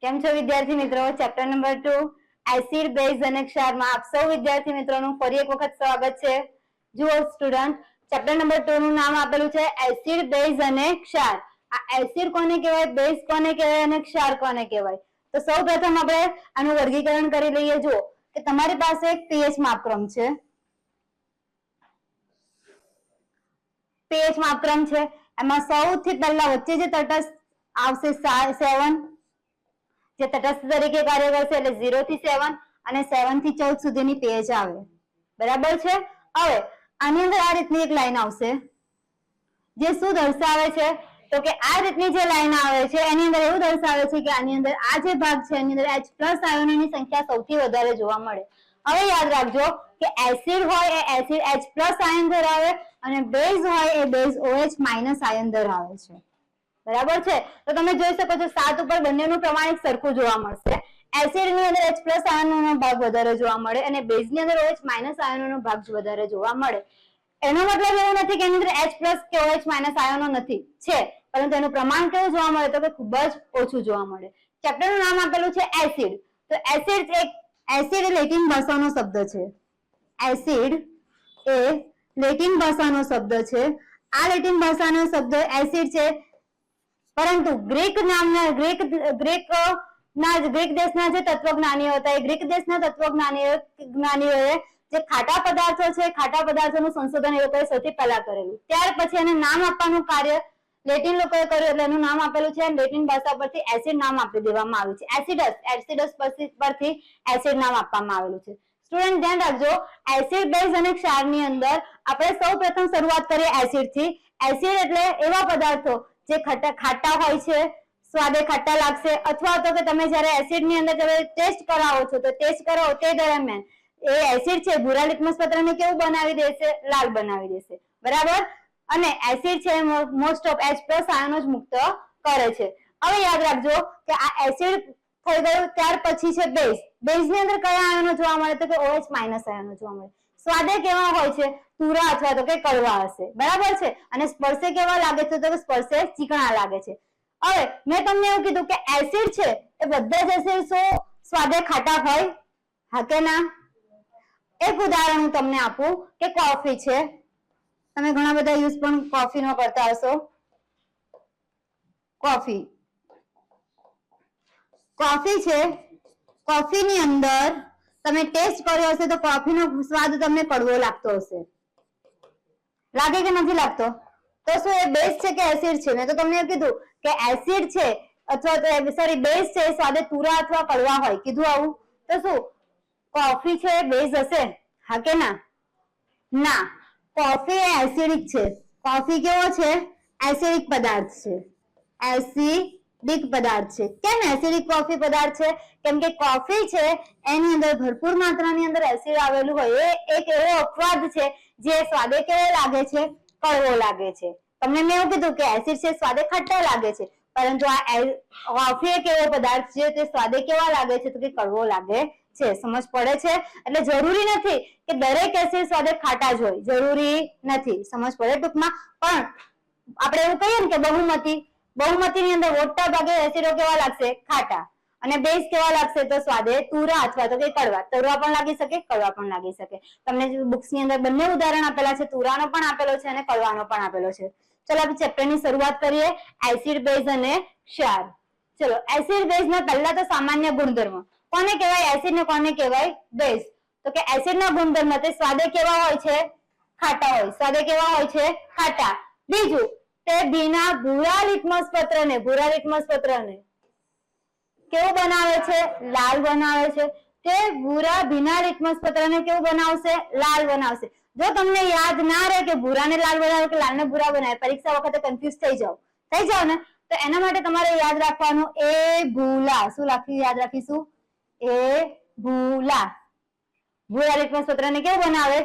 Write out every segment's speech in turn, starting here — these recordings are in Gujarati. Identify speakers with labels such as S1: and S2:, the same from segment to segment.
S1: કેમ છો વિદ્યાર્થી મિત્રો? ચેપ્ટર નંબર 2 એસિડ બેઝ અને ક્ષાર માં આપ સૌ વિદ્યાર્થી મિત્રોનું ફરી એક વખત સ્વાગત છે. જુઓ સ્ટુડન્ટ, ચેપ્ટર નંબર 2 નું નામ આપેલું છે એસિડ બેઝ અને ક્ષાર. આ એસિડ કોને કહેવાય, બેઝ કોને કહેવાય અને ક્ષાર કોને કહેવાય? તો સૌપ્રથમ આપણે આનું વર્ગીકરણ કરી લઈએ. જુઓ કે તમારી પાસે એક pH માપક્રમ છે. pH માપક્રમ છે, એમાં સૌથી પહેલા વચ્ચે જે તટસ્થ આવશે 7, જે તટસ્થ તરીકે કાર્ય કરશે, એટલે 0 થી 7 અને 7 થી 14 સુધીની pH આવે. બરાબર છે. હવે આની અંદર આ રીતની એક લાઈન આવશે જે શું દર્શાવે છે, તો કે આ રીતની જે લાઈન આવે છે એની અંદર એવું દર્શાવે છે કે આની અંદર આ જે ભાગ છે એની અંદર H+ આયનોની સંખ્યા સૌથી વધારે જોવા મળે. હવે યાદ રાખજો કે એસિડ હોય એ એસિડ H+ આયન ધરાવે અને બેઝ હોય એ બેઝ OH- આયન ધરાવે છે. બરાબર છે. તો તમે જોઈ શકો છો 7 ઉપર બંનેનું પ્રમાણ એક સરખું જોવા મળશે. એસિડ ની અંદર H+ આયનોનો ભાગ વધારે જોવા મળે અને બેઝ ની અંદર OH- આયનોનો ભાગ વધારે જોવા મળે. એનો મતલબ એવો નથી કે એની અંદર H+ કે OH- આયનો નથી, છે, પરંતુ એનું પ્રમાણ કેવું જોવા મળે તો કે ખૂબ જ ઓછું જોવા મળે. ચેપ્ટરનું નામ આપેલું છે એસિડ. તો એસિડ લેટિન ભાષાનો શબ્દ છે. એસિડ એ લેટિન ભાષાનો શબ્દ છે. આ લેટિન ભાષાનો શબ્દ એસિડ છે, પરંતુ ગ્રીક દેશના જે તત્વજ્ઞાનીઓ હતા, એ ગ્રીક દેશના તત્વજ્ઞાનીઓએ જે ખાટા પદાર્થો છે, ખાટા પદાર્થોનું સંશોધન એ લોકોએ સૌથી પહેલા કરેલું. ત્યાર પછી એને નામ આપવાનું કાર્ય લેટિન લોકોએ કર્યું, એટલે એનું નામ આપેલું છે. લેટિન ભાષા પરથી એસિડ નામ આપી દેવામાં આવ્યું છે. એસિડસ પરથી એસિડ નામ આપવામાં આવેલું છે. સ્ટુડન્ટ ધ્યાન રાખજો, એસિડ બેઝ અને ક્ષારની અંદર આપણે સૌપ્રથમ શરૂઆત કરીએ એસિડ થી. એસિડ એટલે એવા પદાર્થો જે ખાટા હોય છે, સ્વાદે ખાટા લાગશે, અથવા તો કે તમે જ્યારે એસિડ ની અંદર તમે ટેસ્ટ કરાવો છો તો ટેસ્ટ કરાવો તે દરમિયાન એ એસિડ છે ભૂરા લિટમસ પત્રને કેવું બનાવી દેશે? લાલ બનાવી દેશે. બરાબર. અને એસિડ છે મોસ્ટ ઓફ H+ આયનો જ મુક્ત કરે છે. હવે યાદ રાખજો કે આ એસિડ થઈ ગયું, ત્યાર પછી છે બેઝ. બેઝ ની અંદર કયા આયનો જોવા મળે તો કે OH- આયનો જોવા મળે. સ્વાદે કેવા હોય છે? તુરા અથવા તો કે કડવા હશે. બરાબર છે. અને સ્પર્શે કેવા લાગે છે તો કે સ્પર્શે ચીકણા લાગે છે. હવે મેં તમને એવું કીધું કે એસિડ છે એ બધા જ એસિડ સ્વાદે ખાટા હોય? હા કે ના? એક ઉદાહરણ હું તમને આપું કે કોફી છે. તમે ઘણા બધા યુઝ પણ કોફીનો કરતા હશો. કોફી છે, કોફીની અંદર તમે ટેસ્ટ કર્યો હશે તો કોફીનો સ્વાદ તમને કડવો લાગતો હશે. લાગે કે નથી લાગતો? તો શું એ બેઝ છે કે એસિડ છે? મેં તો તમને કીધું કે એસિડ છે અથવા તો બેઝ છે સ્વાદે તુરા અથવા કડવા હોય. કીધું આવું. તો શું કોફી છે બેઝ હશે? હા કે ના? ના, કોફી એ એસિડિક છે. કોફી કેવો છે? એસિડિક પદાર્થ છે. એસિડિક પદાર્થ છે. કેમ એસિડિક કોફી પદાર્થ છે? કેમ કે કોફી છે એની અંદર ભરપૂર માત્રાની અંદર એસિડ આવેલું હોય. એ એક એવો અપવાદ છે જે સ્વાદે કેવો લાગે છે? કડવો લાગે છે. તમને મેં એવું કીધું કે એસિડ છે સ્વાદે ખાટા લાગે છે, પરંતુ આ કોફી એક એવો પદાર્થ છે તે સ્વાદે કેવા લાગે છે તો કે કડવો લાગે છે. સમજ પડે છે? એટલે જરૂરી નથી કે દરેક એસિડ સ્વાદે ખાટા જ હોય, જરૂરી નથી. સમજ પડે ટૂંકમાં? પણ આપણે એવું કહીએ ને કે બહુમતીની અંદર મોટા ભાગે એસિડો કેવા લાગશે? ખાટા. અને બેઝ કેવા લાગશે તો સ્વાદે તુરા અથવા તો કે કડવા. તુરા પણ લાગી શકે, કડવા પણ લાગી શકે. તમને બુક્સ ની અંદર બંને ઉદાહરણ આપેલા છે, તુરાનો પણ આપેલો છે અને કડવાનો પણ આપેલો છે. ચલો આપણે ચેપ્ટરની શરૂઆત કરીએ, એસિડ બેઝ અને ક્ષાર. ચલો, એસિડ બેઝ ના પહેલા તો સામાન્ય ગુણધર્મ. કોને કહેવાય એસિડ ને કોને કહેવાય બેઝ? તો કે એસિડ ના ગુણધર્મ તે સ્વાદે કેવા હોય છે? ખાટા હોય. સ્વાદે કેવા હોય છે? ખાટા. બીજું, તે ભૂરા લિટમસ પત્રને કેવું બનાવે છે? લાલ બનાવે છે. તે ભીના લિટમસ પત્રને કેવું બનાવશે? લાલ બનાવશે. જો તમને યાદ ના રહે કે ભૂરાને લાલ બનાવે કે લાલને ભૂરા બનાવે, પરીક્ષા વખતે કન્ફ્યુઝ થઈ જાવ ને, તો એના માટે તમારે યાદ રાખવાનું એ ભૂલા. શું યાદ રાખીશું? એ ભૂલા. ભૂરા લિટમસ પત્રને કેવું બનાવે?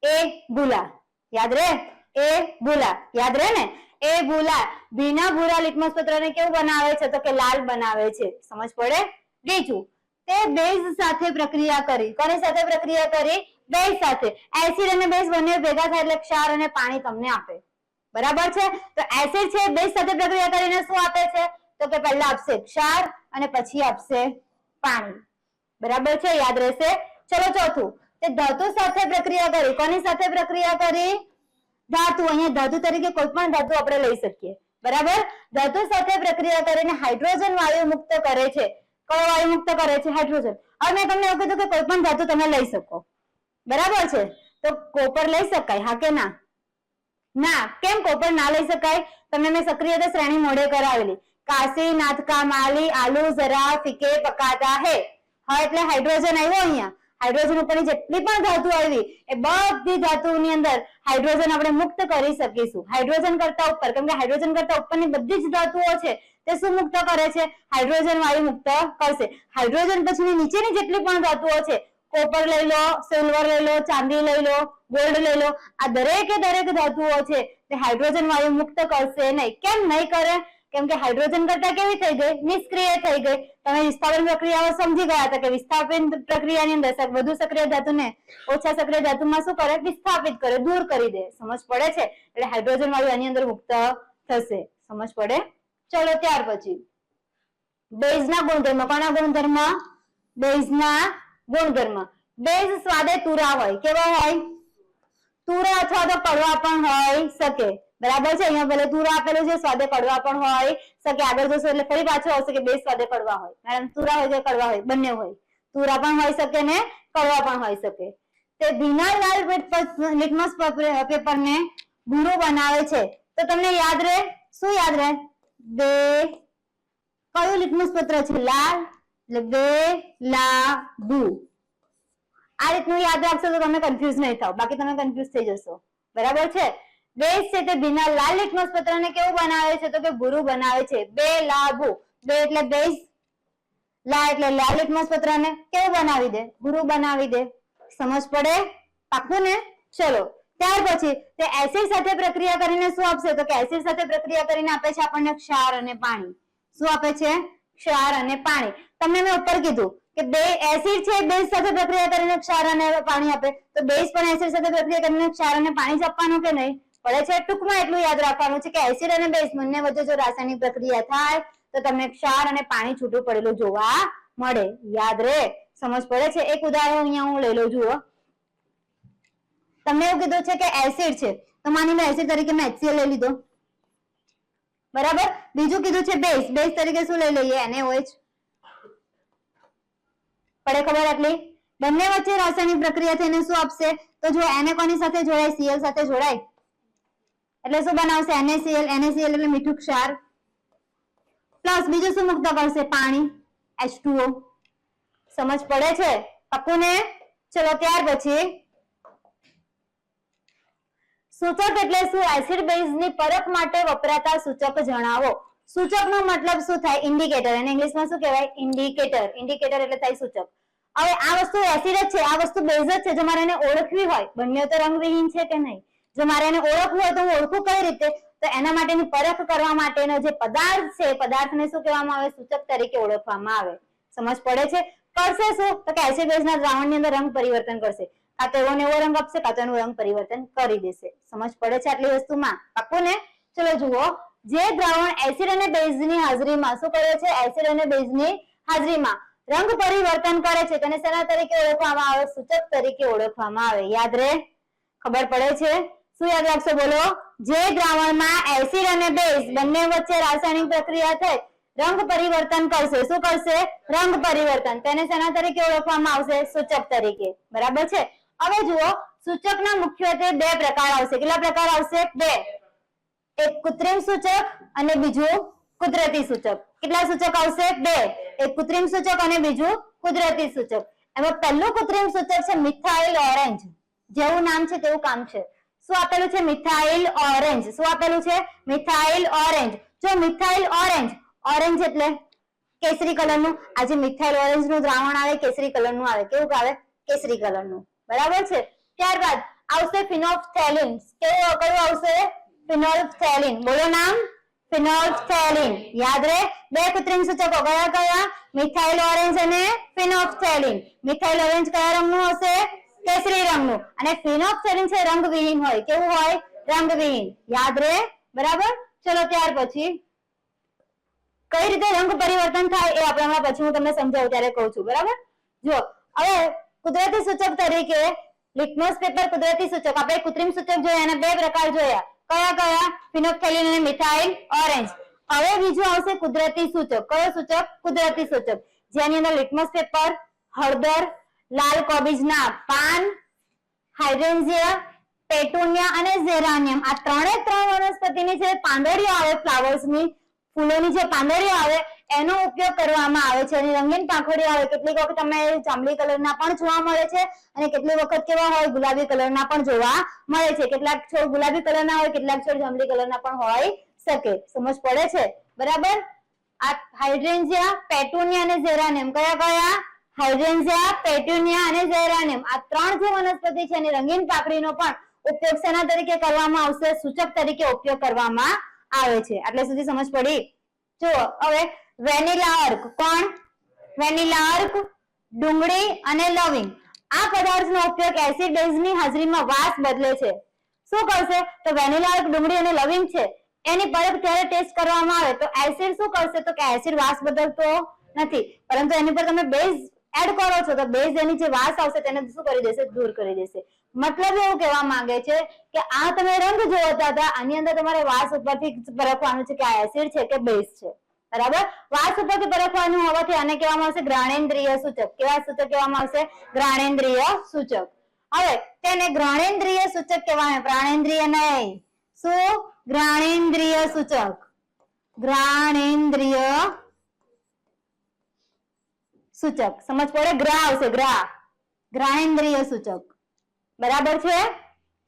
S1: એ ભૂલા. યાદ રહે? એ ભૂલા. યાદ રહે ને? એ ભૂલા ભીના ભૂરા લિટમસ પત્રને કેવું બનાવે છે તો કે લાલ બનાવે છે. સમજ પડે? બીજું, તે બેઝ સાથે પ્રક્રિયા કરી. કોની સાથે પ્રક્રિયા કરી? બેઝ સાથે. એસિડ અને બેઝ બંને ભેગા થાય એટલે ક્ષાર અને પાણી તમને આપે. બરાબર છે? તો એસિડ છે બેઝ સાથે પ્રક્રિયા કરીને શું આપે છે? તો કે પહેલા આપશે ક્ષાર અને પછી આપશે પાણી. બરાબર છે, યાદ રહેશે. ચલો ચોથું, તે ધાતુ સાથે પ્રક્રિયા કરી. કોની સાથે પ્રક્રિયા કરી? ધાતુ. અહીંયા ધાતુ તરીકે કોઈ પણ ધાતુ આપણે લઈ શકીએ. બરાબર. ધાતુ સાથે પ્રક્રિયા કરીને હાઇડ્રોજન વાયુ મુક્ત કરે છે. કયો વાયુ મુક્ત કરે છે? હાઇડ્રોજન. હવે મેં તમને એવું કીધું કે કોઈ પણ ધાતુ તમે લઈ શકો. બરાબર છે, તો કોપર લઈ શકાય? હા કે ના? ના. કેમ કોપર ના લઈ શકાય? તમને મેં સક્રિયતા શ્રેણી મોઢે કરાવેલી. કાસી, નાથકા, માલી, આલુ, જરા, ફીકે, પકાતા હે. હા એટલે હાઇડ્રોજન આવ્યો અહીંયા. હાઇડ્રોજન ઉપરની જેટલી પણ ધાતુ આવી એ બધી ધાતુની અંદર હાઇડ્રોજન આપણે મુક્ત કરી શકીશું. હાઇડ્રોજન કરતા ઉપર, કેમ કે હાઇડ્રોજન કરતા ઉપરની બધી જ ધાતુઓ છે તે શું મુક્ત કરે છે? હાઇડ્રોજન વાયુ મુક્ત કરશે. હાઇડ્રોજન પછી નીચેની જેટલી પણ ધાતુઓ છે, કોપર લઈ લો, સિલ્વર લઈ લો, ચાંદી લઈ લો, ગોલ્ડ લઈ લો, આ દરેકે દરેક ધાતુઓ છે તે હાઇડ્રોજન વાયુ મુક્ત કરશે નહીં. કેમ નહીં કરે? કેમ કે હાઇડ્રોજન કરતા કેવી થઈ ગઈ? નિષ્ક્રિય થઈ ગઈ. તમે વિસ્થાપન પ્રક્રિયાઓ સમજી ગયા હતા કે વિસ્થાપન પ્રક્રિયાની અંદર વધુ સક્રિય ધાતુને ઓછા સક્રિય ધાતુમાં શું કરે? વિસ્થાપિત કરે, દૂર કરી દે. સમજ પડે છે? એટલે હાઇડ્રોજન વાયુ આની અંદર મુક્ત થશે. સમજ પડે? ચલો ત્યાર પછી બેઝના ગુણધર્મ. કોના ગુણધર્મ? બેઝના ગુણધર્મ. બેઝ સ્વાદે તુરા હોય. કેવા હોય? તુરા અથવા તો કડવા પણ હોઈ શકે. બરાબર છે. અહીંયા ભલે તુરા આપેલું છે, સ્વાદે કડવા પણ હોય શકે. આગળ જોશો એટલે ફરી પાછું આવશે કે બેઝ સ્વાદે કડવા હોય. મેડમ તુરા હોય કે કડવા હોય? બંને હોય. તુરા પણ હોઈ શકે ને કડવા પણ હોઈ શકે. તે ભીના લાલ લિટમસ પેપરને ભૂરું બનાવે છે. તો તમને યાદ રહે? શું યાદ રહે? બે. કયું લિટમસ પત્ર છે? લાલ. એટલે બે લા ભૂ. આ રીતનું યાદ રાખશો તો તમે કન્ફ્યુઝ નહીં થાવ. બાકી તમે કન્ફ્યુઝ થઈ જશો. બરાબર છે. બેઝ છે તે ભીના લાલ લિટમસ પત્રને કેવું બનાવે છે? તો કે ભૂરું બનાવે છે. બે લા ભૂ. બે એટલે બેઝ, લા એટલે લાલ લિટમસ પત્રને કેવું બનાવી દે? ભૂરું બનાવી દે. સમજ પડે? પાક્કું ને? ચલો ત્યાર પછી તે એસિડ સાથે પ્રક્રિયા કરીને શું આપશે? તો કે એસિડ સાથે પ્રક્રિયા કરીને આપે છે આપણને ક્ષાર અને પાણી. શું આપે છે? ક્ષાર અને પાણી. તમને મેં ઉપર કીધું કે બે એસિડ છે, બેઝ સાથે પ્રક્રિયા કરીને ક્ષાર અને પાણી આપે, તો બેઝ પણ એસિડ સાથે પ્રક્રિયા કરીને ક્ષાર અને પાણી જ આપવાનું કે નહીં? પડે છે. ટૂંકમાં એટલું યાદ રાખવાનું છે કે એસિડ અને બેઝ બંને વચ્ચે જો રાસાયણિક પ્રક્રિયા થાય તો તમને ક્ષાર અને પાણી છૂટું પડેલું જોવા મળે. યાદ રહે? સમજ પડે છે? એક ઉદાહરણ અહીંયા હું લઈ લઉં. જુઓ, તમને એવું કીધું છે કે એસિડ છે, તો માની લો એસિડ તરીકે મેં HCl લઈ લીધો. બરાબર. બીજું કીધું છે બેઝ. બેઝ તરીકે શું લઈ લઈએ? NaOH. પડે ખબર આટલી? બંને વચ્ચે રાસાયણિક પ્રક્રિયા થઈને શું આપશે? તો જો Na કોની સાથે જોડાય? Cl સાથે જોડાય એટલે શું બનાવશે? NaCl. NaCl એટલે મીઠું ક્ષાર. પ્લસ બીજું શું મુક્ત કરશે? પાણી, H2O. સમજ પડે છે? પાક્કું ને? ચલો ત્યાર પછી સૂચક એટલે શું? એસિડ બેઝ ની પરખ માટે વપરાતા સૂચક જણાવો. સૂચકનો મતલબ શું થાય? ઇન્ડિકેટર. એને ઇંગ્લિશમાં શું કહેવાય? ઇન્ડિકેટર. ઇન્ડિકેટર એટલે થાય સૂચક. હવે આ વસ્તુ એસિડ જ છે, આ વસ્તુ બેઝ જ છે. જો મારે એને ઓળખવી હોય, બંને તો રંગવિહીન છે કે નહીં? જો મારે એને ઓળખવું હોય તો હું ઓળખું કઈ રીતે? તો એના માટેની પરખ કરવા માટેનો જે પદાર્થ છે, પદાર્થને શું કહેવામાં આવે? સૂચક તરીકે ઓળખવામાં આવે. સમજ પડે છે? કરશે શું? તો કે એસિડ બેઝના દ્રાવણની અંદર રંગ પરિવર્તન કરશે. કાં તો એવો ને એવો રંગ આપશે, કાં તો એનું રંગ પરિવર્તન કરી દેશે. સમજ પડે છે આટલી વસ્તુમાં? પાક્કું ને? ચલો જુઓ, જે દ્રાવણ એસિડ અને બેઝની હાજરીમાં શું કરે છે? એસિડ અને બેઝની હાજરીમાં રંગ પરિવર્તન કરે છે તેને શેના તરીકે ઓળખવામાં આવે? સૂચક તરીકે ઓળખવામાં આવે. યાદ રહે? ખબર પડે છે? શું યાદ રાખશો? બોલો. જે દ્રાવણમાં એસિડ અને બેઝ બંને વચ્ચે રાસાયણિક પ્રક્રિયા થઈ રંગ પરિવર્તન કરશે. શું કરશે? રંગ પરિવર્તન. તેને શેના તરીકે ઓળખવામાં આવશે? સૂચક તરીકે. બરાબર છે? હવે જુઓ, સૂચકના મુખ્યત્વે બે પ્રકાર આવશે. કેટલા પ્રકાર આવશે? બે. એક કૃત્રિમ સૂચક અને બીજું કુદરતી સૂચક. કેટલા સૂચક આવશે? બે. એક કૃત્રિમ સૂચક અને બીજું કુદરતી સૂચક. એમાં પહેલું કૃત્રિમ સૂચક છે મિથાઇલ ઓરેન્જ. જેવું નામ છે તેવું કામ છે. શું આપેલું છે? Methyl orange. શું આપેલું છે? Methyl orange. જો મિથાઇલ ઓરેન્જ, ઓરેન્જ એટલે કેસરી કલરનું. આજે મિથાઇલ ઓરેન્જ નું દ્રાવણ આવે કેસરી કલરનું આવે. કેવું આવે? કેસરી કલરનું. બરાબર છે? ત્યારબાદ આવશે ફિનોલ્ફથેલિન. કયું આવશે? ફિનોલ્ફથેલિન. બોલો નામ. ફિનોલ્ફથેલિન. યાદ રહે? બે કૃત્રિમ સૂચકો કયા કયા? મિથાઇલ ઓરેન્જ અને ફિનોલ્ફથેલિન. મિથાઇલ ઓરેન્જ કયા રંગનું હશે? કેસરી રંગનું. અને ફિનોલ્ફથેલિન છે રંગવિહીન હોય. કેવું હોય? રંગવિહીન. યાદ રહે? બરાબર. ચલો ત્યાર પછી કઈ રીતે રંગ પરિવર્તન થાય એ આપણે હમણાં પછી હું તમને સમજાવું ત્યારે કહું છું, બરાબર? જો હવે કુદરતી સૂચક તરીકે લિટમસ પેપર કુદરતી સૂચક, આપણે કૃત્રિમ સૂચક જોયા, એના બે પ્રકાર જોયા. કયા કયા? ફિનોક્થેલિન અને મિથાઇલ ઓરેન્જ. હવે બીજું આવશે કુદરતી સૂચક. કયો સૂચક? કુદરતી સૂચક, જેની અંદર લિટમસ પેપર, હળદર, લાલ કોબીજના પાન, હાઇડ્રેન્જિયા, પેટુનિયા અને ઝેરાનિયમ, આ ત્રણે ત્રણ વનસ્પતિની જે પાંદડીઓ આવે, ફ્લાવર્સની, ફૂલોની જે પાંદડીઓ આવે, એનો ઉપયોગ કરવામાં આવે છે. અને રંગીન પાંખડીઓ આવે, કેટલીક વખત તમને જાંબલી કલરના પણ જોવા મળે છે અને કેટલીક વખત કેવા હોય? ગુલાબી કલરના પણ જોવા મળે છે. કેટલાક છોડ ગુલાબી કલરના હોય, કેટલાક છોડ જાંબલી કલરના પણ હોઈ શકે. સમજ પડે છે? બરાબર. આ હાઇડ્રેન્જિયા, પેટુનિયા અને ઝેરાનિયમ, કયા કયા? હાઇડ્રેન્જિયા, પેટુનિયા અને ઝેરાનિયમ, આ ત્રણ જે વનસ્પતિ છે એની રંગીન પાંખડીનો પણ ઉપયોગ શેના તરીકે કરવામાં આવશે? સૂચક તરીકે ઉપયોગ કરવામાં આવે છે. આટલે સુધી સમજ પડી? જુઓ હવે વેનીલા અર્ક. કોણ? વેનીલા અર્ક, ડુંગળી અને લવિંગ, આ પદાર્થનો ઉપયોગ એસિડ બેઝની હાજરીમાં વાસ બદલે છે. શું કરશે? તો વેનીલા અર્ક, ડુંગળી અને લવિંગ છે, એની પરખ જ્યારે ટેસ્ટ કરવામાં આવે તો એસિડ શું કરશે? તો કે એસિડ વાસ બદલતો નથી, પરંતુ એની પર તમે બેઝ એડ કરો છો તો બેઝ એની જે વાસ આવશે તેને શું કરી દેશે? દૂર કરી દેશે. મતલબ એવું કહેવા માંગે છે કે આ તમે રંગ જોતા હતા, આની અંદર તમારે વાસ ઉપરથી પરખવાનું છે કે આ એસિડ છે કે બેઝ છે, બરાબર? વાસ ઉપરથી પરખવાનું હોવાથી આને કહેવામાં આવશે ગ્રાણેન્દ્રિય સૂચક. કેવા સૂચક કહેવામાં આવશે? ગ્રાણેન્દ્રિય સૂચક. હવે તેને ગ્રાણેન્દ્રિય સૂચક કહેવાય, પ્રાણેન્દ્રિય નહીં. શું? ગ્રાણેન્દ્રિય સૂચક. ગ્રાણેન્દ્રિય સૂચક. સમજ પડે? ગ્રા આવશે, ગ્રા, ગ્રાણેન્દ્રિય સૂચક, બરાબર છે?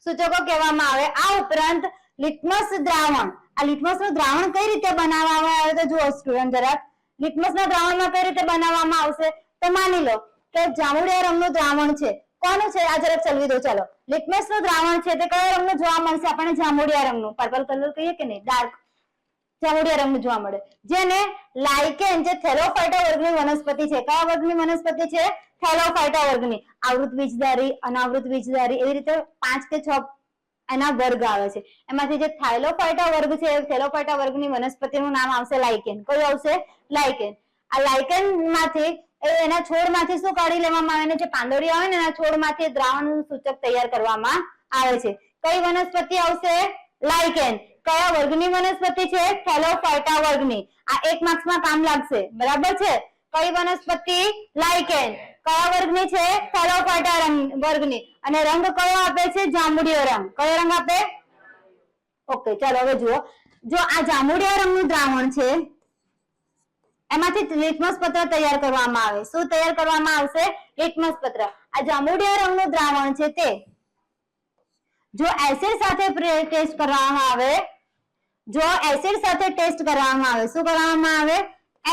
S1: સૂચકો કહેવામાં આવે. આ ઉપરાંત લિટમસ દ્રાવણ, આ લિટમસ નું દ્રાવણ કઈ રીતે બનાવવામાં આવે તો જુઓ સ્ટુડન્ટ જરાક. લિટમસ ના દ્રાવણમાં કઈ રીતે બનાવવામાં આવશે? તો માની લો કે જાંબુડિયા રંગનું દ્રાવણ છે. કોનું છે? આ જરાક ચલવી દો. ચાલો, લિટમસ નું દ્રાવણ છે તે કયા રંગનું જોવા મળશે? આપણને જાંબુડિયા રંગનું, પર્પલ કલર કહીએ કે નહીં, ડાર્ક જાંબુડિયા રંગનું જોવા મળે, જેને લાઇકેન, જે થેલોફાઇટા વર્ગની વનસ્પતિ છે. કયા વર્ગની વનસ્પતિ છે? થેલોફાઇટા વર્ગની. આવૃત બીજધારી, અનાવૃત બીજધારી, એવી રીતે 5 કે 6 એના વર્ગ આવે છે. એમાંથી જે થાઇલોફાઇટા વર્ગ છે, થેલોફાઇટા વર્ગની વનસ્પતિનું નામ આવશે લાઇકેન. કયું આવશે? લાઇકેન. આ લાઇકેન માંથી એના છોડમાંથી શું કાઢી લેવામાં આવે? જે પાંદડીઓ આવે ને એના છોડમાંથી દ્રાવણનું સૂચક તૈયાર કરવામાં આવે છે. કઈ વનસ્પતિ આવશે? લાઇકેન. કયા વર્ગની વનસ્પતિ છે? થેલોફાઇટા વર્ગની. આ 1 માર્ક્સમાં કામ લાગશે, બરાબર છે? કઈ વનસ્પતિ? લાઇકેન. કયા વર્ગની છે? થેલોફાઇટા વર્ગની. અને રંગ કયો આપે છે? જાંબુડિયો રંગ. કયો રંગ આપે? ઓકે, ચાલો હવે જુઓ. જો આ જાંબુડિયા રંગનું દ્રાવણ છે એમાંથી લિટમસ પત્ર તૈયાર કરવામાં આવે. શું તૈયાર કરવામાં આવશે? લિટમસ પત્ર. આ જાંબુડિયા રંગનું દ્રાવણ છે તે જો એસિડ સાથે ટેસ્ટ કરવામાં આવે, જો એસિડ સાથે ટેસ્ટ કરવામાં આવે, શું કરવામાં આવે?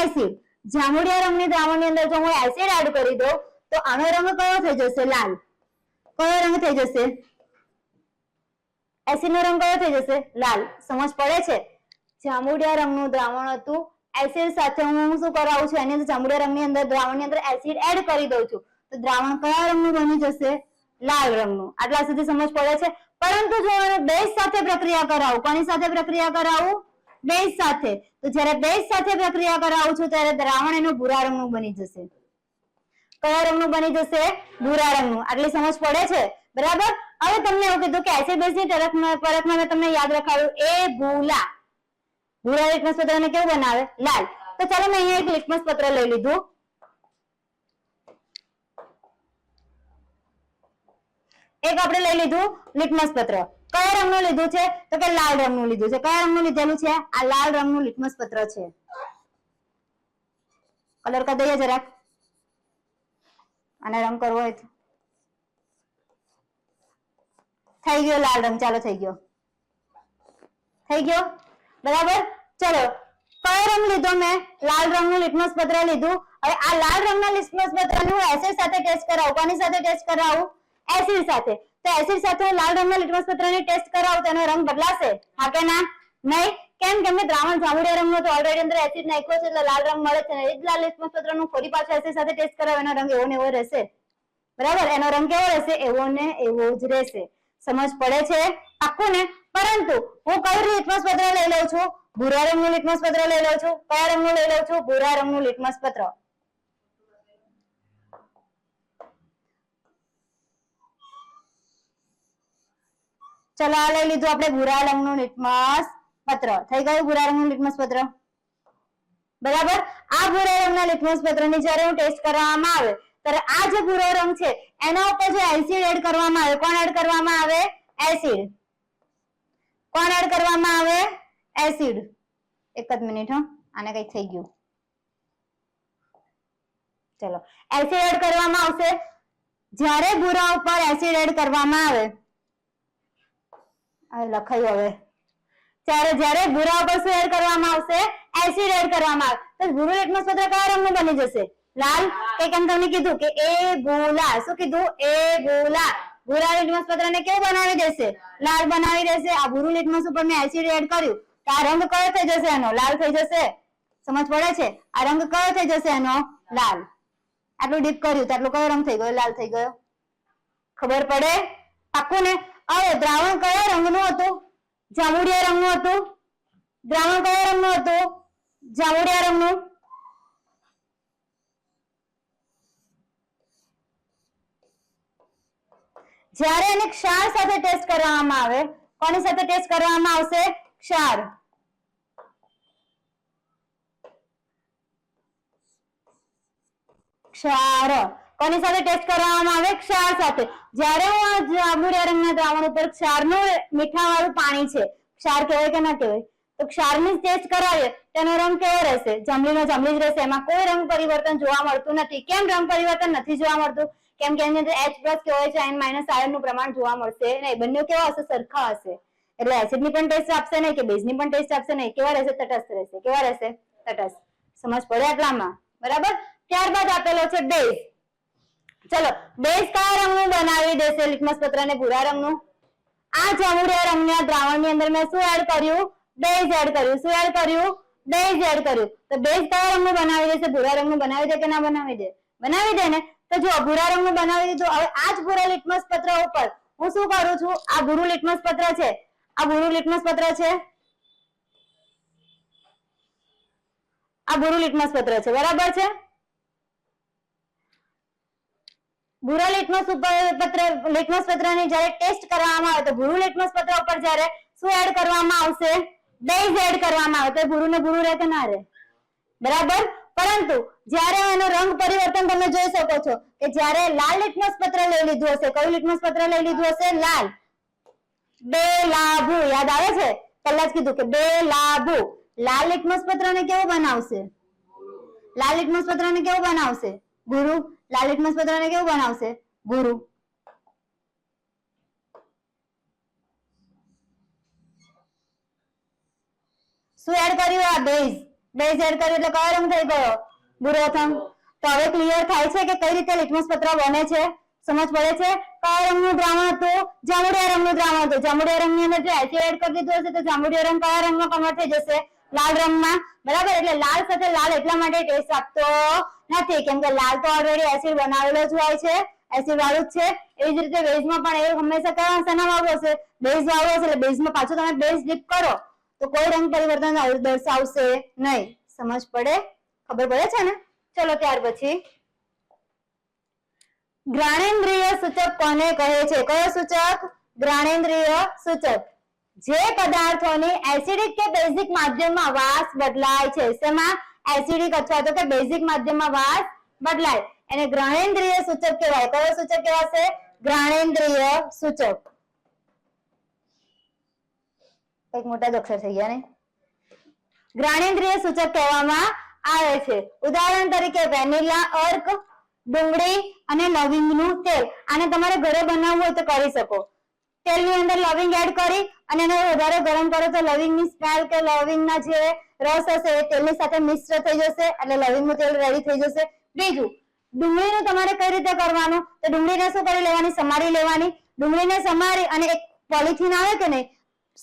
S1: એસિડ. જાંબુડિયા રંગની દ્રાવણની અંદર જો હું એસિડ એડ કરી દઉં તો આનો રંગ કયો થઈ જશે? લાલ. કયો રંગ થઈ જશે? એસિડ નો રંગ કયો થઈ જશે? લાલ. સમજ પડે છે? જાંબુડિયા રંગનું દ્રાવણ હતું, એસિડ સાથે હું શું કરાવું છું? એની અંદર જાંબુડિયા રંગની અંદર દ્રાવણની અંદર એસિડ એડ કરી દઉં છું તો દ્રાવણ કયા રંગનું બની જશે? લાલ રંગનું. આટલા સુધી સમજ પડે છે? પરંતુ જો હું બેઝ સાથે પ્રક્રિયા કરાવું, કોની સાથે પ્રક્રિયા કરાવું? બેઝ સાથે. તો જ્યારે બેઝ સાથે પ્રક્રિયા કરાવું છું ત્યારે દ્રાવણ એનું ભૂરા રંગનું બની જશે. કયા રંગનું બની જશે? ભૂરા રંગનું. આટલી સમજ પડે છે? બરાબર. હવે તમને એવું કીધું કે એસિડ બેઝની પરખમાં મેં તમને યાદ રખાવ્યું એ ભૂલા. ભૂરા લિટમસ પત્રને કેવું બનાવે? લાલ. તો ચાલો મેં અહીંયા એક લિટમસ પત્ર લઈ લીધું. એક આપણે લઈ લીધું લિટમસ પત્ર. કયા રંગનું લીધું છે? તો કે લાલ રંગનું લીધું છે. કયા રંગનું લીધેલું છે? આ લાલ રંગનું લિટમસ પત્ર છે. કલર કરી દઈએ જરાક. અને રંગ કરવો હોય તો થઈ ગયો લાલ રંગ. ચાલો થઈ ગયો, થઈ ગયો, બરાબર. ચલો, કયો રંગ લીધો મેં? લાલ રંગનું લિટમસ પત્ર લીધું. હવે આ લાલ રંગના લિટમસ પત્રનું એસિડ સાથે ટેસ્ટ કરાવું. કોની સાથે ટેસ્ટ કરાવું? એસિડ સાથે. તો એસિડ સાથે હું લાલ રંગના લિટમસ પત્રની ટેસ્ટ કરાવું તો એનો રંગ બદલાશે? હા કે ના? નહીં. કેમ કે મેં દ્રાવણ જાંબુડિયા રંગનો તો ઓલરેડી અંદર એસિડ નાખ્યો છે એટલે લાલ રંગ મળે છે. એ જ લાલ લિટમસ પત્રનું ફરી પાછું એસિડ સાથે ટેસ્ટ કરાવ એનો રંગ એવો ને એવો રહેશે, બરાબર. એનો રંગ કેવો રહેશે? એવો ને એવો જ રહેશે. સમજ પડે છે? પાક્કું ને? પરંતુ હું કયું લિટમસ પત્ર લઈ લઉં છું? ભૂરા રંગનું લિટમસ પત્ર લઈ લઉં છું. કયા રંગનું લઈ લઉં છું? ભૂરા રંગનું લિટમસ પત્ર. ચલો આ લઈ લીધું આપણે ભૂરા રંગનું લિટમસ પત્ર. થઈ ગયું ભૂરા રંગનું લિટમસ પત્ર. બરાબર. આ ભૂરા રંગના લિટમસ પત્રની જ્યારે હું ટેસ્ટ કરવામાં આવે ત્યારે આ જે ભૂરો રંગ છે એના ઉપર જે એસિડ એડ કરવામાં આવે, કોણ એડ કરવામાં આવે? એસિડ. કોણ એડ કરવામાં આવે? એસિડ. એક જ મિનિટ હો, આને કઈ થઈ ગયું. ચલો એસિડ એડ કરવામાં આવશે. જ્યારે ભૂરા ઉપર એસિડ એડ કરવામાં આવે, લખાયું હવે, જ્યારે ભૂરા ઉપર શું એડ કરવામાં આવશે? એસિડ એડ કરવામાં આવે તો ભૂરું લિટમસ પત્ર કયા રંગનું બની જશે? લાલ. કે કેમ તમને કીધું કે એ ભૂલા, શું કીધું? એ ભૂલા. ભૂરા લિટમસ પત્રને કેવું બનાવી દેશે? લાલ બનાવી દેશે. આ ભૂરું લિટમસ ઉપર મેં એસિડ એડ કર્યું તો આ રંગ કયો થઈ જશે? એનો લાલ થઈ જશે. સમજ પડે છે? આ રંગ કયો થઈ જશે? એનો લાલ. આટલું ડીપ કર્યું તો આટલો કયો રંગ થઈ ગયો? લાલ થઈ ગયો. ખબર પડે? પાક્કું ને? હવે દ્રાવણ કયા રંગનું હતું? જાંબુડિયા રંગનું હતું. દ્રાવણ કયા રંગનું હતું? જાંબુડિયા રંગનું. જ્યારે એને ક્ષાર સાથે ટેસ્ટ કરવામાં આવે, કોની સાથે ટેસ્ટ કરવામાં આવશે? ક્ષાર. ક્ષાર. કોની સાથે ટેસ્ટ કરવામાં આવે? ક્ષાર સાથે. જ્યારે હું આ જાંબુડિયા રંગના દ્રાવણ ઉપર ક્ષારનું મીઠાવાળું પાણી છે, ક્ષાર કહેવાય કે ના કહેવાય? તો ક્ષારની ટેસ્ટ કરાવીએ તેનો રંગ કેવો રહેશે? જાંબલીનો જાંબલી જ રહેશે. એમાં કોઈ રંગ પરિવર્તન જોવા મળતું નથી. કેમ રંગ પરિવર્તન નથી જોવા મળતું? કેમ કે એની અંદર H+ કેવાય છે, N- આયનનું પ્રમાણ જોવા મળશે નહીં. બંને કેવા હશે? સરખા હશે. એટલે એસિડની પણ ટેસ્ટ આપશે નહીં કે બેઝની પણ ટેસ્ટ આપશે નહીં. કેવા રહેશે? તટસ્થ રહેશે. કેવા રહેશે? તટસ્થ. સમજ પડે આટલામાં? બરાબર. ત્યારબાદ આપેલો છે બેઝ. ચલો બેઝ કયા રંગનું બનાવી દેશે લિટમસ પત્રને? ભૂરા રંગનું. આ જાંબુડિયા રંગના દ્રાવણની અંદર મેં શું એડ કર્યું? બેઝ એડ કર્યું. શું એડ કર્યું? બેઝ એડ કર્યું. તો બેઝ કયા રંગનું બનાવી દેશે? ભૂરા રંગનું બનાવી દે કે ના બનાવી દે? બનાવી દે ને. તો જો ભૂરા રંગનું બનાવી દીધું. હવે આ જ ભૂરા લિટમસ પત્ર ઉપર હું શું કરું છું? આ ભૂરું લિટમસ પત્ર છે. આ ભૂરું લિટમસ પત્ર છે. આ ભૂરું લિટમસ પત્ર છે. બરાબર છે? ભૂરા લિટમસ પત્રની જ્યારે ટેસ્ટ કરવામાં આવે તો ભૂરું લિટમસ પત્ર ઉપર જ્યારે શું એડ કરવામાં આવશે? બેઝ એડ કરવામાં આવે. તો ભૂરું ને ભૂરું રહે કે ના રહે? બરાબર. પરંતુ જ્યારે એનો રંગ પરિવર્તન તમે જોઈ શકો છો કે જ્યારે લાલ લિટમસ પત્ર લઈ લીધું હશે, કયું લિટમસ પત્ર લઈ લીધું હશે? લાલ. બેલાભુ. યાદ આવે છે? પહેલા જ કીધું કે બેલાભુ. લાલ લિટમસ પત્રને કેવું બનાવશે? લાલ લિટમસ પત્રને કેવું બનાવશે? ભૂરું. લાલ લિટમસ પત્રને કેવું બનાવશે? ભૂરું. શું એડ કર્યું? આ બેઝ. બેઝ એડ કર્યું એટલે કયો રંગ થઈ ગયો? ભૂરો રંગ. તો હવે ક્લિયર થાય છે કે કઈ રીતે લિટમસ પત્ર બને છે? સમજ પડે છે? કયા રંગનું દ્રાવણ હતું? જાંબુડિયા રંગનું દ્રાવણ હતું. જાંબુડિયા રંગની અંદર જો એસિડ એડ કરી દીધું હશે તો જાંબુડિયા રંગ કયા રંગમાં કન્વર્ટ થઈ જશે? લાલ રંગમાં. બરાબર. એટલે લાલ સાથે લાલ એટલા માટે ટેસ્ટ આપતો નથી કેમ કે લાલ તો ઓલરેડી એસિડ બનાવેલો જ હોય છે, એસિડ વાળું જ છે. એવી જ રીતે બેઝમાં પણ એ હંમેશા કયા શેના વાળું હશે? બેઝ વાળું હશે. એટલે બેઝમાં પાછું તમે બેઝ ડીપ કરો તો કોઈ રંગ પરિવર્તન દર્શાવશે નહીં. સમજ પડે? ખબર પડે છે ને? ચલો ત્યાર પછી ઘ્રાણેન્દ્રિય સૂચક કોને કહે છે? કયો સૂચક? ઘ્રાણેન્દ્રિય સૂચક. જે પદાર્થોની એસિડિક કે બેઝિક માધ્યમમાં વાસ બદલાય છે. શેમાં? એસિડિક અથવા તો કે બેઝિક માધ્યમમાં વાસ બદલાય એને ઘ્રાણેન્દ્રિય સૂચક કહેવાય. કયો સૂચક કહેવાશે? ઘ્રાણેન્દ્રિય સૂચક. એક મોટા જ અક્ષર થઈ ગયા ને. ઘ્રાણેન્દ્રિય સૂચક કહેવામાં આવે છે. ઉદાહરણ તરીકે વેનીલા, અર્ક, ડુંગળી અને લવિંગનું તેલ. આને તમારે ઘરે બનાવવું હોય તો કરી શકો. તેલની અંદર લવિંગ એડ કરી અને એને વધારે ગરમ કરો તો લવિંગની સ્મેલ કે લવિંગના જે રસ હશે એ તેલની સાથે મિશ્ર થઈ જશે એટલે લવિંગનું તેલ રેડી થઈ જશે. બીજું, ડુંગળીનું તમારે કઈ રીતે કરવાનું? તો ડુંગળીને શું કરી લેવાની? સમારી લેવાની. ડુંગળીને સમારી અને એક પોલિથીન આવે કે નહીં,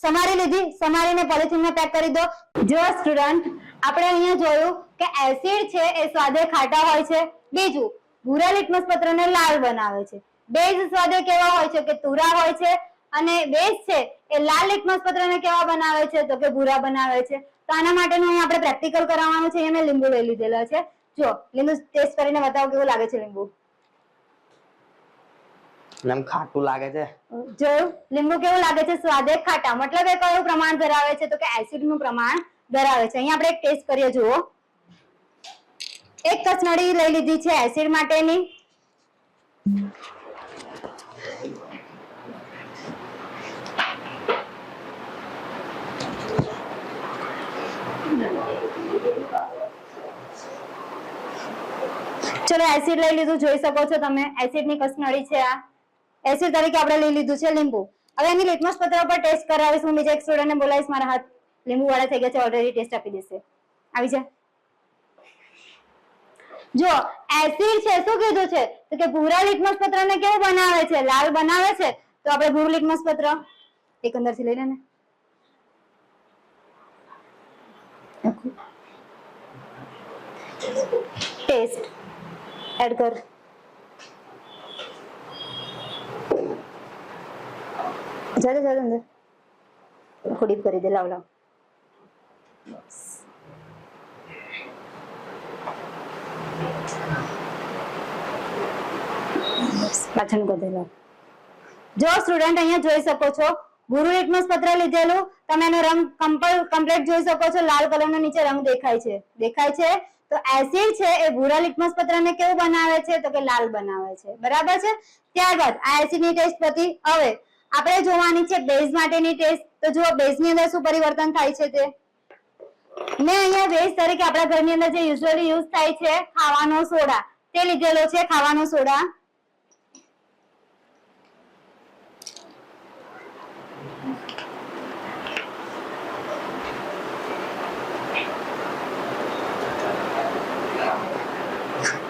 S1: સમારી લીધી. સમારીને પોલિથીનમાં પેક કરી દો. જો સ્ટુડન્ટ, આપણે અહીંયા જોયું કે એસિડ છે એ સ્વાદે ખાટા હોય છે. બીજું, ભૂરા લિટમસ પત્રને લાલ બનાવે છે. બેઝ સ્વાદે કેવા હોય છે? કે તુરા હોય છે. અને બેઝ છે એ લાલ લિટમસ પત્રને કેવા બનાવે છે? તો કે ભૂરા બનાવે છે. તો આના માટેનું અહીં આપણે પ્રેક્ટિકલ કરાવવાનું છે. અહીંયા મેં લીંબુ લઈ લીધેલા છે. જો લીંબુ ટેસ્ટ કરીને બતાવો કેવું લાગે છે લીંબુ.
S2: એમ ખાટું લાગે છે.
S1: જોયું લીંબુ કેવું લાગે છે? સ્વાદે ખાટા. મતલબ એ કયું પ્રમાણ ધરાવે છે? તો કે એસિડ નું પ્રમાણ ધરાવે છે. અહીંયા આપણે એક ટેસ્ટ કરીએ. જુઓ, એક કસનળી લઈ લીધી છે એસિડ માટેની. ચલો એસિડ લઈ લીધું, જોઈ શકો છો તમે એસિડ ની કસનળી છે. આ એસિડ તરીકે આપણે લઈ લીધું છે લીંબુ. હવે એની લિટમસ પત્ર પર ટેસ્ટ કરાવીશ. હું બીજા એક સ્ટુડન્ટને બોલાવીશ. મારા હાથ લીંબુ વાળા થઈ ગયા છે ઓલરેડી. ટેસ્ટ આપી દેશે. આવી જા. જો એસિડ છે, શું કીધું છે? તો કે ભૂરા લિટમસ પત્રને કેવું બનાવે છે? લાલ બનાવે છે. તો આપણે ભૂરું લિટમસ પત્ર એક અંદરથી લઈ લે ને. ટેસ્ટ એડ કર. જાતે જાતે અંદર ડીપ કરી દે. લાવ પાછળનું કરી દે. જો સ્ટુડન્ટ અહીંયા જોઈ શકો છો ભૂરું લિટમસ પત્ર લીધેલું. તમે એનો રંગ કમ્પ્લીટ જોઈ શકો છો. લાલ કલરનો નીચે રંગ દેખાય છે. દેખાય છે? તો એસિડ છે એ ભૂરા લિટમસ પત્રને કેવું બનાવે છે? તો કે લાલ બનાવે છે. બરાબર છે. ત્યારબાદ આ એસિડ ની ટેસ્ટ પતી. હવે આપણે જોવાની છે બેઝ માટેની ટેસ્ટ. તો જુઓ બેઝ ની અંદર શું પરિવર્તન થાય છે તે મેં અહીંયા બેઝ તરીકે આપણા ઘરની અંદર જે યુઝ્યુઅલી યુઝ થાય છે ખાવાનો સોડા તે લીધેલો છે. ખાવાનો સોડા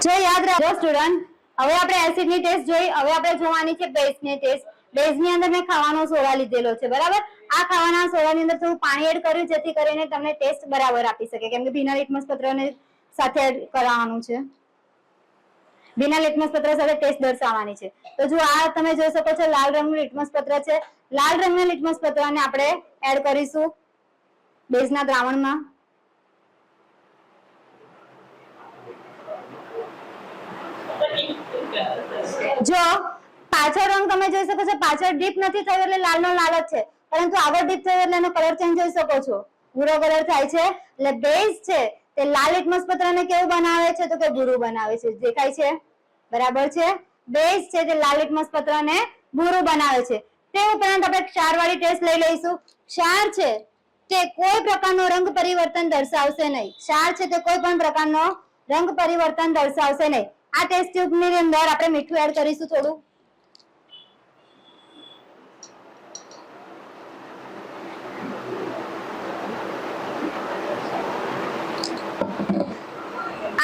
S1: જો યાદ રાખો સ્ટુડન્ટ. હવે આપણે એસિડ ની ટેસ્ટ જોઈ. હવે આપણે જોવાની છે બેઝ ની ટેસ્ટ. બેઝ ની અંદર મેં ખાવાનો સોડા લીધેલો છે. બરાબર. આ ખાવાના સોડાની અંદર થોડું પાણી એડ કર્યું જેથી કરીને તમને ટેસ્ટ બરાબર આપી શકે. કેમ કે ભીના લિટમસ પત્રને સાથે એડ કરાવવાનું છે. ભીના લિટમસ પત્ર સાથે ટેસ્ટ દર્શાવવાની છે. તો જો આ તમે જોઈ શકો છો લાલ રંગનું લિટમસ પત્ર છે. લાલ રંગના લિટમસ પત્રને આપણે એડ કરીશું બેઝના દ્રાવણમાં. જો પાછળ રંગ તમે જોઈ શકો છો. પાછળ ડીપ નથી થયો એટલે લાલનો લાલ જ છે. પરંતુ આગળ ડીપ થયો એટલે એનો કલર ચેન્જ જોઈ શકો છો. ભૂરો કલર થાય છે. એટલે બેઝ છે તે લાલ લિટમસ પત્રને કેવું બનાવે છે? તો કે ભૂરું બનાવે છે. દેખાય છે? બરાબર છે. બેઝ છે તે લાલ લિટમસ પત્રને ભૂરું બનાવે છે. તે ઉપરાંત આપણે ક્ષાર વાળી ટેસ્ટ લઈ લઈશું. ક્ષાર છે તે કોઈ પ્રકારનો રંગ પરિવર્તન દર્શાવશે નહીં. ક્ષાર છે તે કોઈ પણ પ્રકારનો રંગ પરિવર્તન દર્શાવશે નહીં. આ ટેસ્ટ ટ્યુબની અંદર આપણે મીઠું એડ કરીશું થોડું.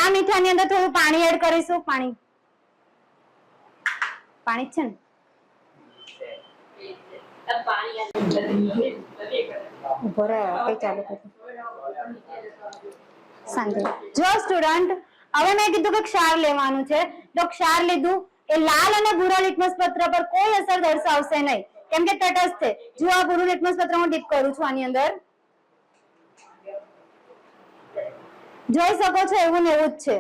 S1: આ મીઠાની અંદર થોડું પાણી એડ કરીશું. પાણી જ છે ને. જો સ્ટુડન્ટ હવે મેં કીધું કે ક્ષાર લેવાનું છે. તો ક્ષાર લીધું એ લાલ અને ભૂરા લિટમસ પત્ર પર કોઈ અસર દર્શાવશે નહીં. કેમ કે તટસ્થ છે. જો આ ભૂરું લિટમસ પત્ર હું ડીપ કરું છું આની અંદર. જોઈ શકો છો એવું ને એવું જ છે.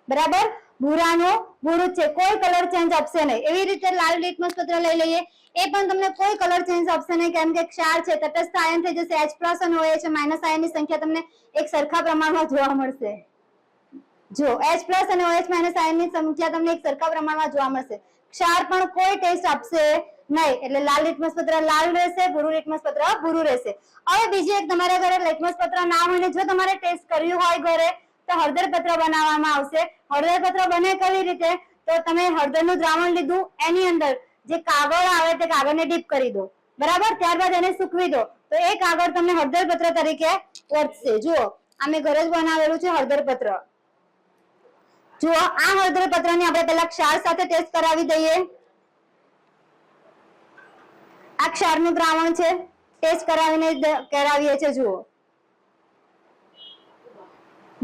S1: બરાબર. ભૂરાનું ભૂરું છે. કોઈ કલર ચેન્જ આપશે નહીં. એવી રીતે લાલ લિટમસ પત્ર લઈ લઈએ. એ પણ તમને કોઈ કલર ચેન્જ આપશે નહીં. કેમ કે ક્ષાર છે તટસ્થ આયન થઈ જશે. H+ અને OH આયન ની સંખ્યા તમને એક સરખા પ્રમાણમાં જોવા મળશે. જો H+ અને OH- આયન ની સંખ્યા તમને એક સરખા પ્રમાણમાં જોવા મળશે. ક્ષાર પણ કોઈ ટેસ્ટ આપશે નહીં. એટલે લાલ લિટમસ પત્ર લાલ રહેશે. ભૂરું લિટમસ પત્ર ભૂરું રહેશે. હવે બીજી એક તમારા ઘરે લિટમસ પત્ર ના હોય ને જો તમારે ટેસ્ટ કર્યું હોય ઘરે તો હળદર પત્ર બનાવવામાં આવશે. હળદર પત્ર બને કેવી રીતે? તો તમે હળદરનું દ્રાવણ લીધું. એની અંદર જે કાગળ આવે તે કાગળને ડીપ કરી દો. બરાબર. ત્યારબાદ એને સૂકવી દો. તો એ કાગળ તમને હળદર પત્ર તરીકે વર્તશે. જુઓ આ મેં ઘરે જ બનાવેલું છે હળદર પત્ર. જુઓ આ હળદર પત્રની આપણે પહેલા ક્ષાર સાથે ટેસ્ટ કરાવી દઈએ. આ ક્ષારનું દ્રાવણ છે. ટેસ્ટ કરાવીએ છીએ. જુઓ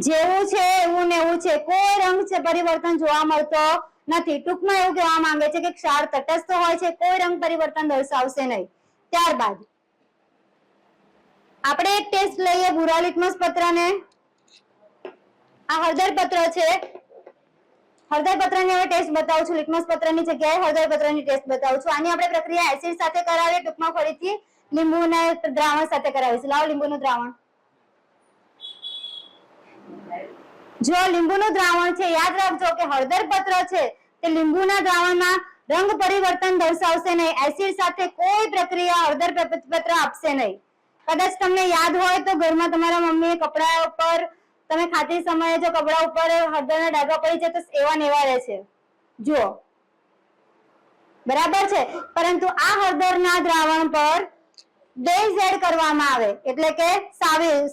S1: જેવું છે એવું ને એવું છે. કોઈ રંગ છે પરિવર્તન જોવા મળતો નથી. ટૂંકમાં એવું કહેવા માંગે છે કે ક્ષાર તટસ્થ હોય છે. કોઈ રંગ પરિવર્તન દર્શાવશે નહીં. ત્યારબાદ આપણે એક ટેસ્ટ લઈએ ભૂરા લિટમસ પત્રને. આ હળદર પત્ર છે. હળદર પત્રની હવે ટેસ્ટ બતાવું છું. લિટમસ પત્રની જગ્યાએ હળદર પત્રની ટેસ્ટ બતાવું છું. આની આપણે પ્રક્રિયા એસિડ સાથે કરાવીએ, ટૂંકમાં ફરીથી લીંબુના દ્રાવણ સાથે કરાવીશું. લાવો લીંબુનું દ્રાવણ. જો લીંબુનું દ્રાવણ છે, યાદ રાખજો કે હળદર પત્ર છે તે લીંબુના દ્રાવણમાં રંગ પરિવર્તન દર્શાવશે નહીં. એસિડ સાથે કોઈ પ્રક્રિયા હળદર પત્ર આપશે નહીં. કદાચ તમને યાદ હોય તો ઘરમાં તમારા મમ્મીએ કપડા ઉપર તમે ખાતી સમયે જો કપડા ઉપર હળદરના ડાઘા પડી જાય તો એવા ને એવા રહે છે. જુઓ, બરાબર છે. પરંતુ આ હળદરના દ્રાવણ પર બેઝ એડ કરવામાં આવે, એટલે કે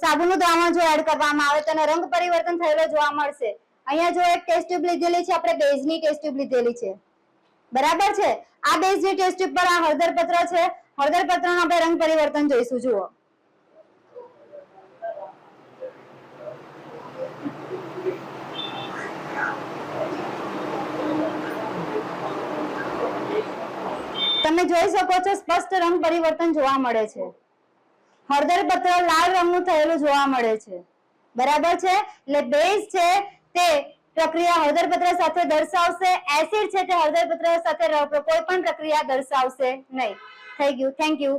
S1: સાબુનું દ્રાવણ જો એડ કરવામાં આવે તો રંગ પરિવર્તન થયેલો જોવા મળશે. અહીંયા જો એક ટેસ્ટ ટ્યુબ લીધેલી છે, આપણે બેઝની ટેસ્ટ ટ્યુબ લીધેલી છે, બરાબર છે. આ બેઝની ટેસ્ટ ટ્યુબ પર આ હળદર પત્ર છે. હળદર પત્રનો આપણે રંગ પરિવર્તન જોઈશું. જુઓ, તમે જોઈ શકો છો સ્પષ્ટ રંગ પરિવર્તન જોવા મળે છે. હળદર પત્ર લાલ રંગનું થયેલું જોવા મળે છે, બરાબર છે. એટલે બેઝ છે તે પ્રક્રિયા હળદર પત્ર સાથે દર્શાવશે. એસિડ છે તે હળદર પત્ર સાથે કોઈ પણ પ્રક્રિયા દર્શાવશે નહીં. થઈ ગયું. Thank you.